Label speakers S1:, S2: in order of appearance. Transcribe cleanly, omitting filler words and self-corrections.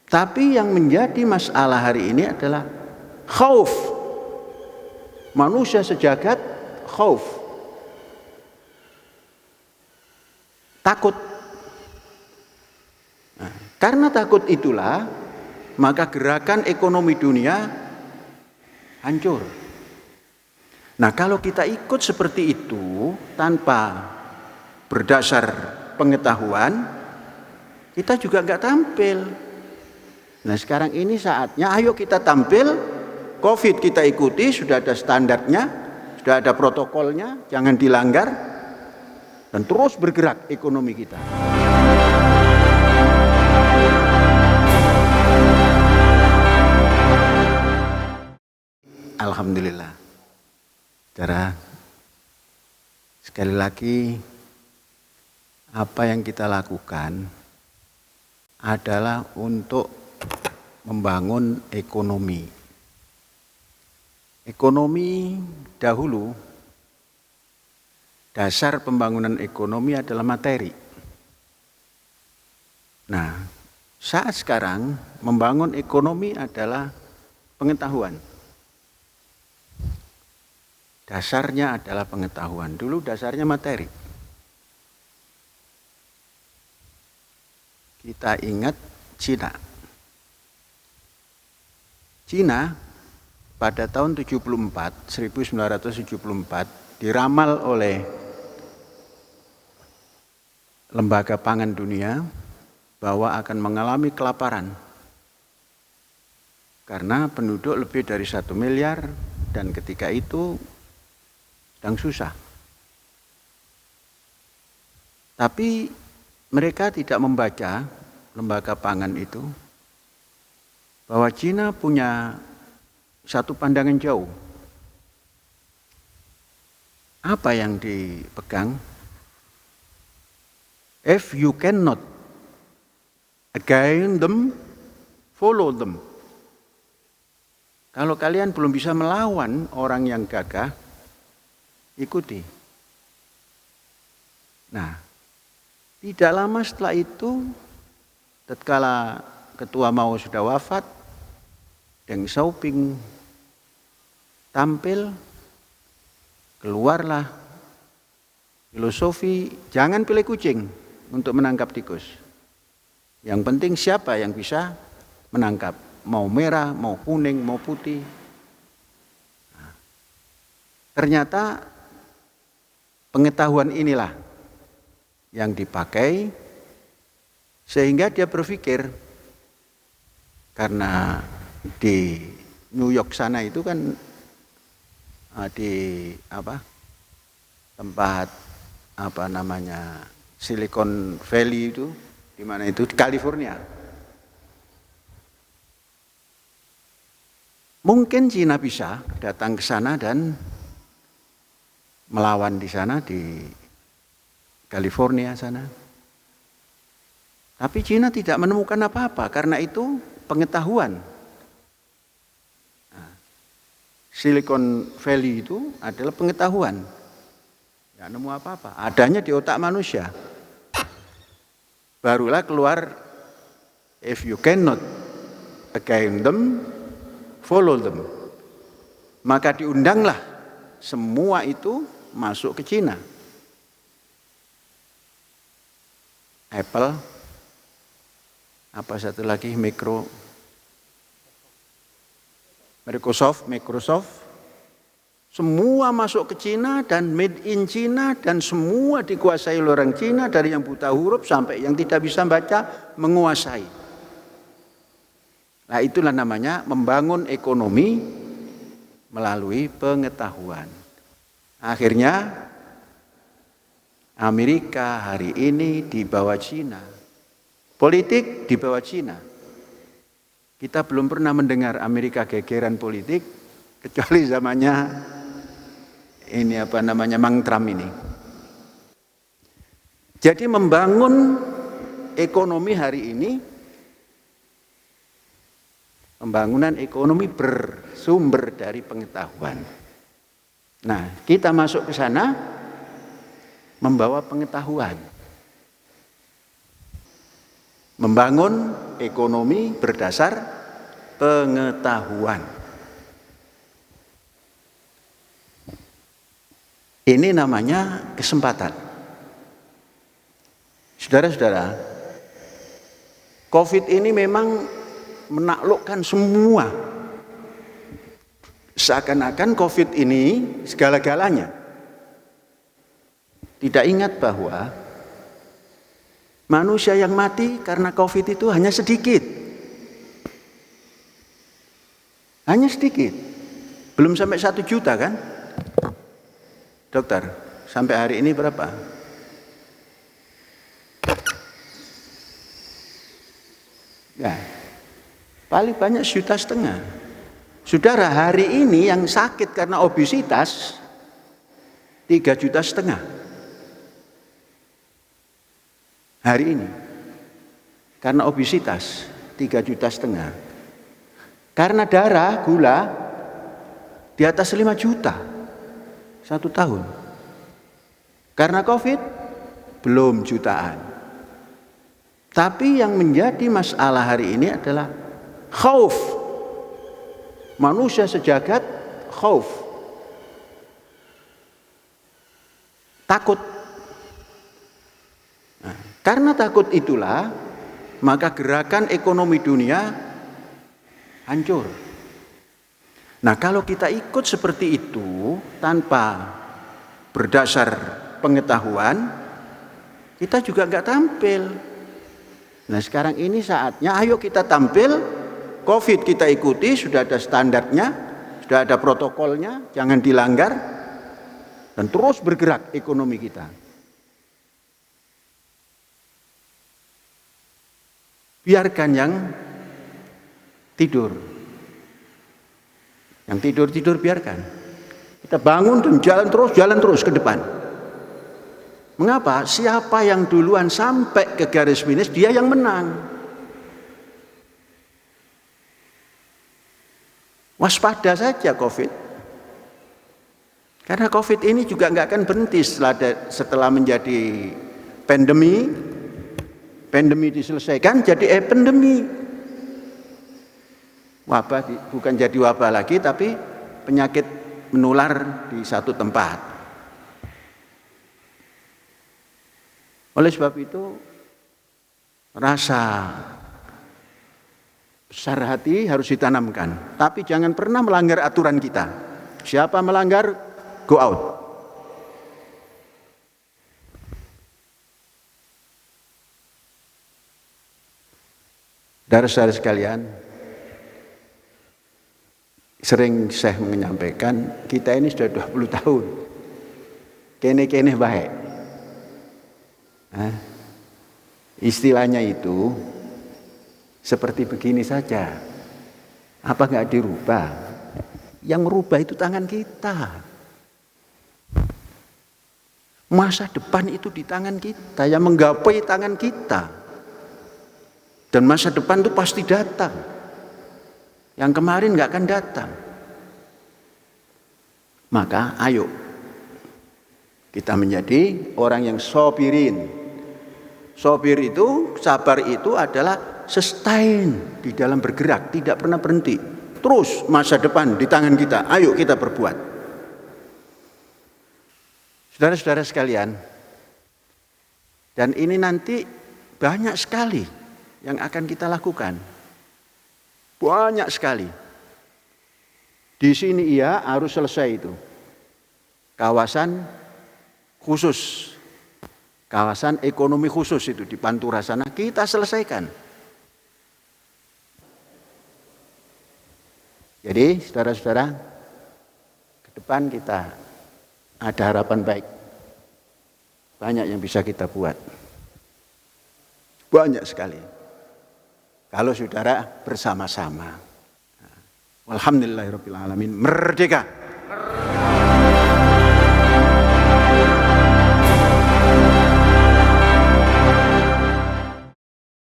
S1: Tapi yang menjadi masalah hari ini adalah khauf. Manusia sejagat khauf. Takut. Nah, karena takut itulah maka gerakan ekonomi dunia hancur. Nah, kalau kita ikut seperti itu tanpa berdasar pengetahuan, kita juga nggak tampil. Nah, sekarang ini saatnya ayo kita tampil. Covid kita ikuti, sudah ada standarnya, sudah ada protokolnya, jangan dilanggar, dan terus bergerak ekonomi kita. Alhamdulillah. Saudara, sekali lagi apa yang kita lakukan adalah untuk membangun ekonomi. Ekonomi dahulu, dasar pembangunan ekonomi adalah materi. Nah, saat sekarang membangun ekonomi adalah pengetahuan. Dasarnya adalah pengetahuan. Dulu dasarnya materi. Kita ingat Cina. Cina pada tahun 1974 diramal oleh Lembaga Pangan Dunia bahwa akan mengalami kelaparan karena penduduk lebih dari 1 miliar dan ketika itu sedang susah. Tapi mereka tidak membaca, Lembaga Pangan itu, bahwa Cina punya satu pandangan jauh. Apa yang dipegang? If you cannot against them, follow them. Kalau kalian belum bisa melawan orang yang gagah, ikuti. Nah, tidak lama setelah itu, tatkala Ketua Mao sudah wafat, Deng Xiaoping tampil, keluarlah filosofi jangan pilih kucing untuk menangkap tikus. Yang penting siapa yang bisa menangkap, mau merah, mau kuning, mau putih. Nah, ternyata pengetahuan inilah yang dipakai sehingga dia berpikir, karena di New York sana itu kan di tempat Silicon Valley itu, di mana itu, di California. Mungkin Cina bisa datang ke sana dan melawan di sana, di California sana. Tapi Cina tidak menemukan apa-apa, karena itu pengetahuan. Nah, Silicon Valley itu adalah pengetahuan. Tidak nemu apa-apa, adanya di otak manusia. Barulah keluar, if you cannot against them, follow them. Maka diundanglah semua itu masuk ke Cina. Apple, apa satu lagi, Microsoft, semua masuk ke Cina dan made in Cina, dan semua dikuasai oleh orang Cina, dari yang buta huruf sampai yang tidak bisa baca, menguasai. Nah, itulah namanya membangun ekonomi melalui pengetahuan. Akhirnya Amerika hari ini di bawah Cina, politik di bawah Cina. Kita belum pernah mendengar Amerika gegeran politik kecuali zamannya Mang Trump ini. Jadi membangun ekonomi hari ini, pembangunan ekonomi bersumber dari pengetahuan. Nah, kita masuk ke sana membawa pengetahuan. Membangun ekonomi berdasar pengetahuan. Ini namanya kesempatan. Saudara-saudara, COVID ini memang menaklukkan semua. Seakan-akan COVID ini segala-galanya. Tidak ingat bahwa manusia yang mati karena COVID itu hanya sedikit. Hanya sedikit. Belum sampai 1 juta kan? Dokter, sampai hari ini berapa? Ya, paling banyak 1,5 juta. Saudara, hari ini yang sakit karena obesitas 3,5 juta. Hari ini karena obesitas 3,5 juta. Karena darah, gula di atas 5 juta 1 tahun. Karena COVID belum jutaan. Tapi yang menjadi masalah hari ini adalah khauf. Manusia sejagat khauf. Takut. Nah, karena takut itulah maka gerakan ekonomi dunia hancur. Nah, kalau kita ikut seperti itu tanpa berdasar pengetahuan, kita juga nggak tampil. Nah, sekarang ini saatnya ayo kita tampil. COVID kita ikuti, sudah ada standarnya, sudah ada protokolnya, jangan dilanggar, dan terus bergerak ekonomi kita. Biarkan yang tidur. Yang tidur-tidur biarkan. Kita bangun dan jalan terus ke depan. Mengapa? Siapa yang duluan sampai ke garis finish, dia yang menang. Waspada saja COVID. Karena COVID ini juga nggak akan berhenti setelah menjadi pandemi. Pandemi diselesaikan jadi epidemi. Wabah bukan jadi wabah lagi, tapi penyakit menular di satu tempat. Oleh sebab itu, rasa besar hati harus ditanamkan, tapi jangan pernah melanggar aturan kita. Siapa melanggar, go out. Saudara-saudara sekalian, sering saya menyampaikan, kita ini sudah 20 tahun. Kene-kene baik. Istilahnya itu seperti begini saja. Apa enggak dirubah? Yang merubah itu tangan kita. Masa depan itu di tangan kita, yang menggapai tangan kita. Dan masa depan itu pasti datang. Yang kemarin enggak akan datang. Maka ayo kita menjadi orang yang sobirin. Sobir itu, sabar itu adalah sustain di dalam bergerak, tidak pernah berhenti. Terus masa depan di tangan kita, ayo kita berbuat. Saudara-saudara sekalian, dan ini nanti banyak sekali yang akan kita lakukan. Banyak sekali. Di sini harus selesai itu. Kawasan khusus, kawasan ekonomi khusus itu di Pantura sana kita selesaikan. Jadi saudara-saudara, ke depan kita ada harapan baik. Banyak yang bisa kita buat. Banyak sekali. Kalau saudara bersama-sama. Alhamdulillahirabbil alamin. Merdeka.